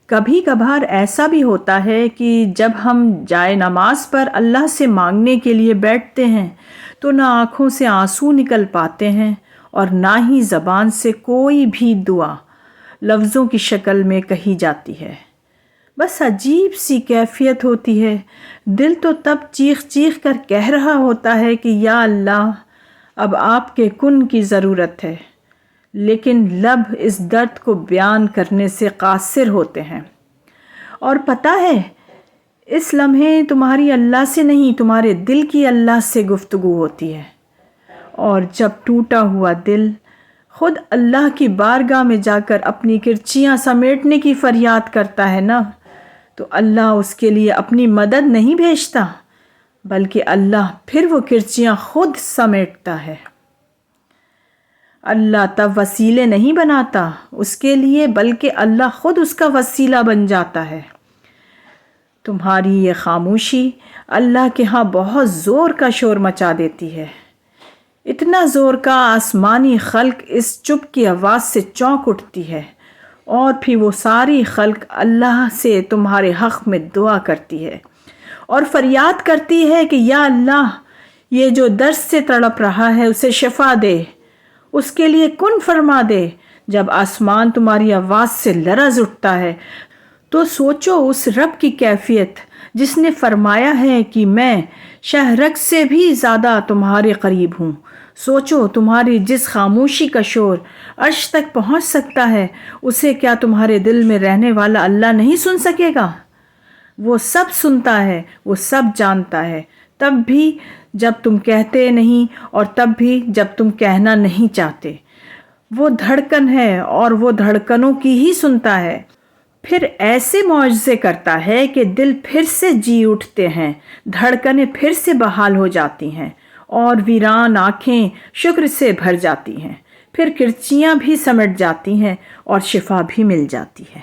کبھی کبھار ایسا بھی ہوتا ہے کہ جب ہم جائے نماز پر اللہ سے مانگنے کے لیے بیٹھتے ہیں تو نہ آنکھوں سے آنسو نکل پاتے ہیں اور نہ ہی زبان سے کوئی بھی دعا لفظوں کی شکل میں کہی جاتی ہے۔ بس عجیب سی کیفیت ہوتی ہے۔ دل تو تب چیخ چیخ کر کہہ رہا ہوتا ہے کہ یا اللہ، اب آپ کے کن کی ضرورت ہے، لیکن لب اس درد کو بیان کرنے سے قاصر ہوتے ہیں۔ اور پتہ ہے، اس لمحے تمہاری اللہ سے نہیں، تمہارے دل کی اللہ سے گفتگو ہوتی ہے۔ اور جب ٹوٹا ہوا دل خود اللہ کی بارگاہ میں جا کر اپنی کرچیاں سمیٹنے کی فریاد کرتا ہے نا، تو اللہ اس کے لیے اپنی مدد نہیں بھیجتا، بلکہ اللہ پھر وہ کرچیاں خود سمیٹتا ہے۔ اللہ تب وسیلے نہیں بناتا اس کے لیے، بلکہ اللہ خود اس کا وسیلہ بن جاتا ہے۔ تمہاری یہ خاموشی اللہ کے ہاں بہت زور کا شور مچا دیتی ہے، اتنا زور کا آسمانی خلق اس چپ کی آواز سے چونک اٹھتی ہے، اور پھر وہ ساری خلق اللہ سے تمہارے حق میں دعا کرتی ہے اور فریاد کرتی ہے کہ یا اللہ، یہ جو درد سے تڑپ رہا ہے اسے شفا دے، اس کے لیے کن فرما دے۔ جب آسمان تمہاری آواز سے لرز اٹھتا ہے تو سوچو اس رب کی کیفیت جس نے فرمایا ہے کہ میں شہرک سے بھی زیادہ تمہارے قریب ہوں۔ سوچو تمہاری جس خاموشی کا شور عرش تک پہنچ سکتا ہے، اسے کیا تمہارے دل میں رہنے والا اللہ نہیں سن سکے گا؟ وہ سب سنتا ہے، وہ سب جانتا ہے، تب بھی جب تم کہتے نہیں اور تب بھی جب تم کہنا نہیں چاہتے۔ وہ دھڑکن ہے اور وہ دھڑکنوں کی ہی سنتا ہے، پھر ایسے معجزے کرتا ہے کہ دل پھر سے جی اٹھتے ہیں، دھڑکنیں پھر سے بحال ہو جاتی ہیں اور ویران آنکھیں شکر سے بھر جاتی ہیں، پھر کرچیاں بھی سمٹ جاتی ہیں اور شفا بھی مل جاتی ہے۔